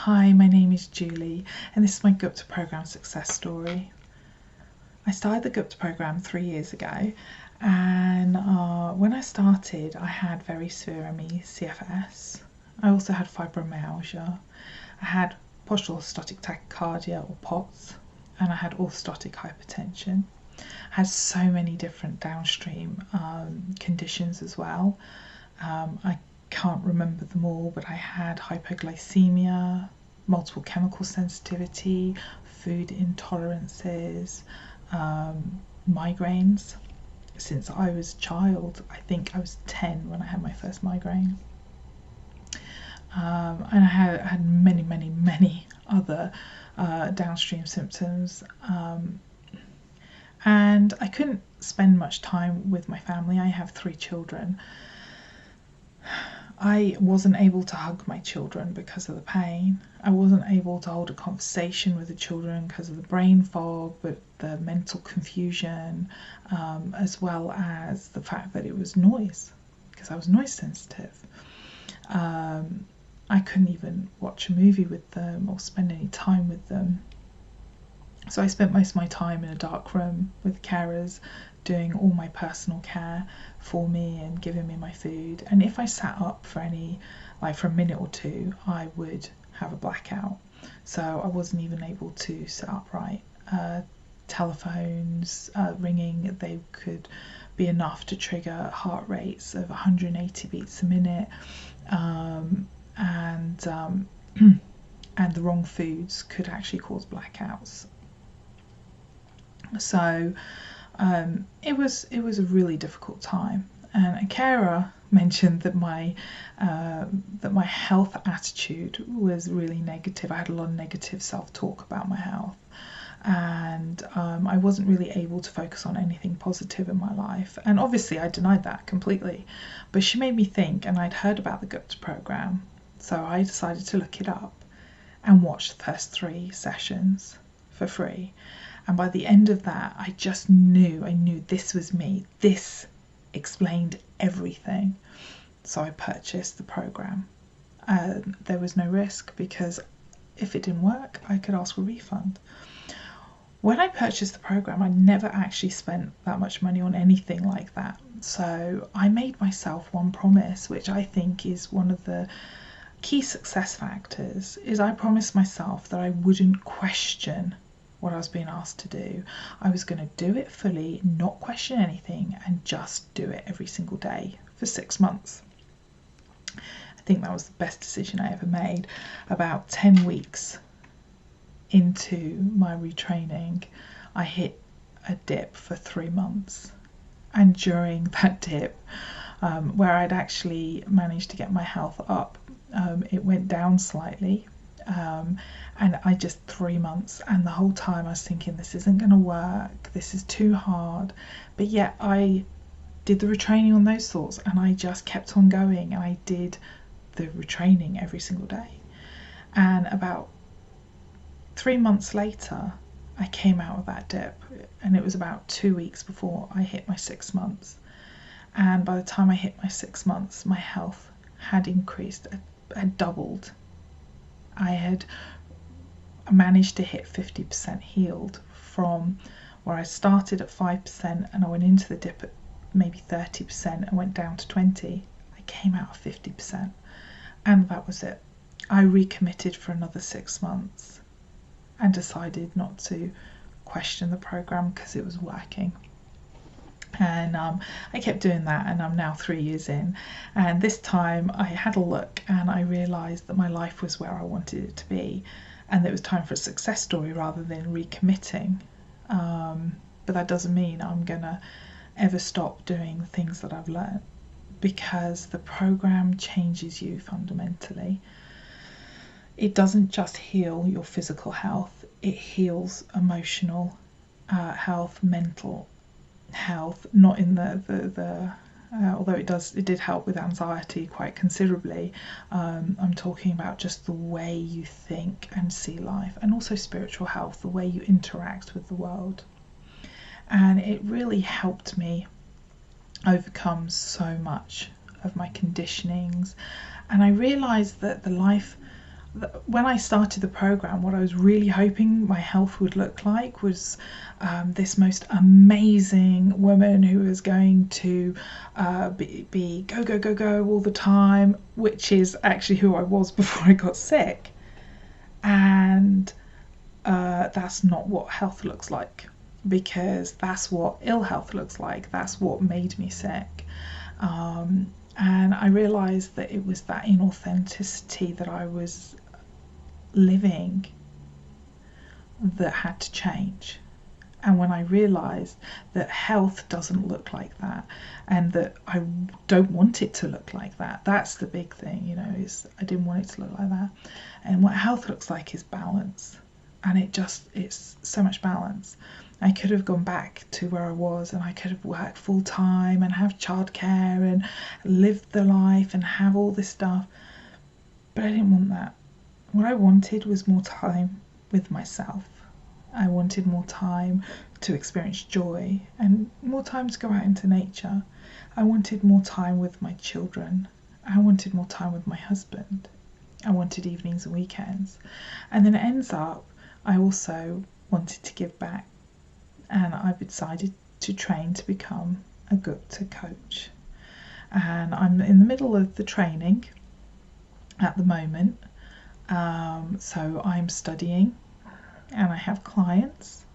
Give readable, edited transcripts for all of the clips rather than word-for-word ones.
Hi, my name is Julie and this is my Gupta Program success story. I started the Gupta Program 3 years ago, and when I started I had very severe CFS. I also had fibromyalgia. I had postural orthostatic tachycardia or POTS, and I had orthostatic hypertension. I had so many different downstream conditions as well. I can't remember them all, but I had hypoglycemia, multiple chemical sensitivity, food intolerances, migraines. Since I was a child, I think I was 10 when I had my first migraine. And I had many other downstream symptoms. And I couldn't spend much time with my family. I have 3 children. I wasn't able to hug my children because of the pain. I wasn't able to hold a conversation with the children because of the brain fog, but the mental confusion, as well as the fact that it was noise, because I was noise sensitive. I couldn't even watch a movie with them or spend any time with them. So I spent most of my time in a dark room with carers, doing all my personal care for me and giving me my food. And if I sat up for for a minute or two, I would have a blackout. So I wasn't even able to sit upright. Telephones ringing, they could be enough to trigger heart rates of 180 beats a minute, and the wrong foods could actually cause blackouts. So it was a really difficult time, and a carer mentioned that my health attitude was really negative. I had a lot of negative self-talk about my health, and I wasn't really able to focus on anything positive in my life. And obviously I denied that completely, but she made me think, and I'd heard about the Gupta Program, so I decided to look it up and watch the first 3 sessions for free. And by the end of that, I just knew, this was me. This explained everything. So I purchased the program. There was no risk, because if it didn't work, I could ask for a refund. When I purchased the program, I never actually spent that much money on anything like that. So I made myself one promise, which I think is one of the key success factors, is I promised myself that I wouldn't question what I was being asked to do. I was going to do it fully, not question anything, and just do it every single day for 6 months. I think that was the best decision I ever made. About 10 weeks into my retraining, I hit a dip for 3 months, and during that dip, where I'd actually managed to get my health up, it went down slightly. And I just 3 months, and the whole time I was thinking, this isn't going to work, this is too hard, but yet I did the retraining on those thoughts, and I just kept on going, and I did the retraining every single day. And about 3 months later, I came out of that dip, and it was about 2 weeks before I hit my 6 months. And by the time I hit my 6 months, my health had increased, had doubled. I had managed to hit 50% healed from where I started at 5%, and I went into the dip at maybe 30% and went down to 20%. I came out of 50%, and that was it. I recommitted for another 6 months and decided not to question the program because it was working. And I kept doing that, and I'm now 3 years in, and this time I had a look and I realised that my life was where I wanted it to be, and it was time for a success story rather than recommitting. But that doesn't mean I'm gonna ever stop doing the things that I've learned, because the program changes you fundamentally. It doesn't just heal your physical health, it heals emotional health, mental health, not in although it did help with anxiety quite considerably. I'm talking about just the way you think and see life, and also spiritual health, the way you interact with the world. And it really helped me overcome so much of my conditionings, and I realised that the life when I started the program, what I was really hoping my health would look like was this most amazing woman who was going to be go, go, go, go all the time, which is actually who I was before I got sick. And that's not what health looks like, because that's what ill health looks like. That's what made me sick. And I realised that it was that inauthenticity that I was living that had to change. And when I realised that health doesn't look like that, and that I don't want it to look like that, that's the big thing, you know, is I didn't want it to look like that. And what health looks like is balance. And it's so much balance. I could have gone back to where I was, and I could have worked full time and have childcare and lived the life and have all this stuff, but I didn't want that. What I wanted was more time with myself. I wanted more time to experience joy and more time to go out into nature. I wanted more time with my children. I wanted more time with my husband. I wanted evenings and weekends. And then it ends up, I also wanted to give back. And I've decided to train to become a Gupta coach. And I'm in the middle of the training at the moment. So I'm studying, and I have clients,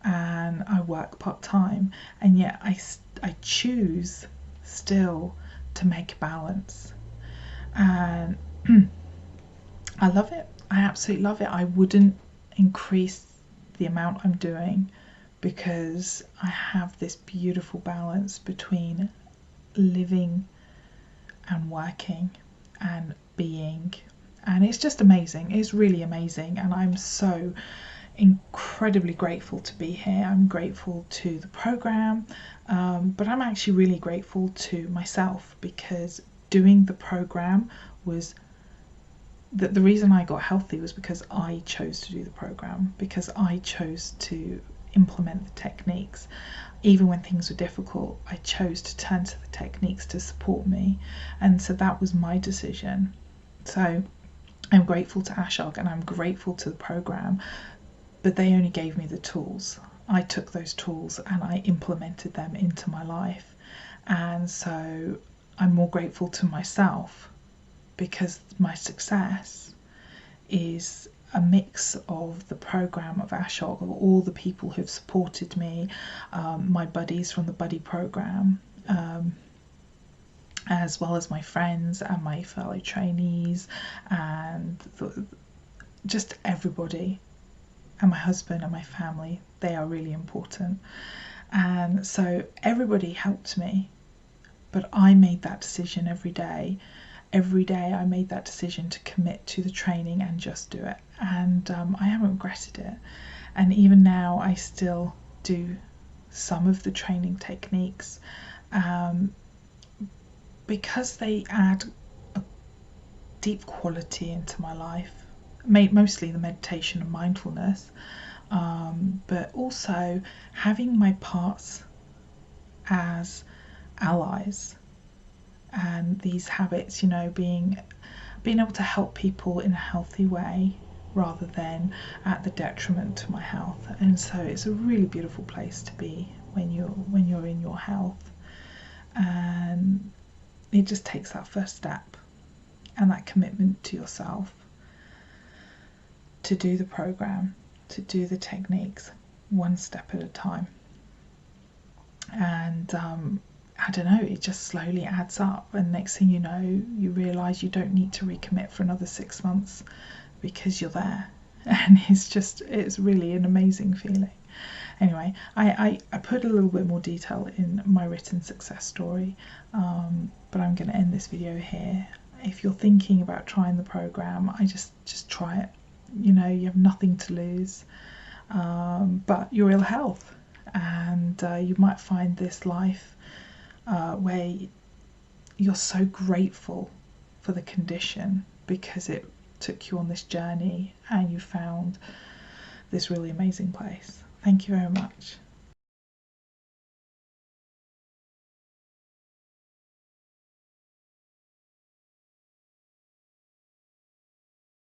and I work part-time, and yet I choose still to make balance. And I love it. I absolutely love it. I wouldn't increase the amount I'm doing, because I have this beautiful balance between living and working and being, and it's just amazing. It's really amazing, and I'm so incredibly grateful to be here. I'm grateful to the program, but I'm actually really grateful to myself, because doing the program was the reason I got healthy was because I chose to do the program, because I chose to implement the techniques. Even when things were difficult, I chose to turn to the techniques to support me, and so that was my decision. So I'm grateful to Ashok, and I'm grateful to the program, but they only gave me the tools. I took those tools and I implemented them into my life, and so I'm more grateful to myself, because my success is a mix of the program of Ashok, of all the people who've supported me, my buddies from the buddy program, as well as my friends and my fellow trainees, and just everybody, and my husband and my family. They are really important, and so everybody helped me, but I made that decision every day. Every day I made that decision to commit to the training and just do it, and I haven't regretted it. And even now I still do some of the training techniques, because they add a deep quality into my life, mostly the meditation and mindfulness, but also having my parts as allies. And these habits, you know, being able to help people in a healthy way rather than at the detriment to my health. And so it's a really beautiful place to be when you're in your health, and it just takes that first step and that commitment to yourself to do the program, to do the techniques one step at a time. And I don't know, it just slowly adds up, and next thing you know, you realise you don't need to recommit for another 6 months because you're there. And it's really an amazing feeling. Anyway, I put a little bit more detail in my written success story, but I'm going to end this video here. If you're thinking about trying the program, I just try it. You know, you have nothing to lose, but your ill health, and you might find this life where you're so grateful for the condition, because it took you on this journey and you found this really amazing place. Thank you very much.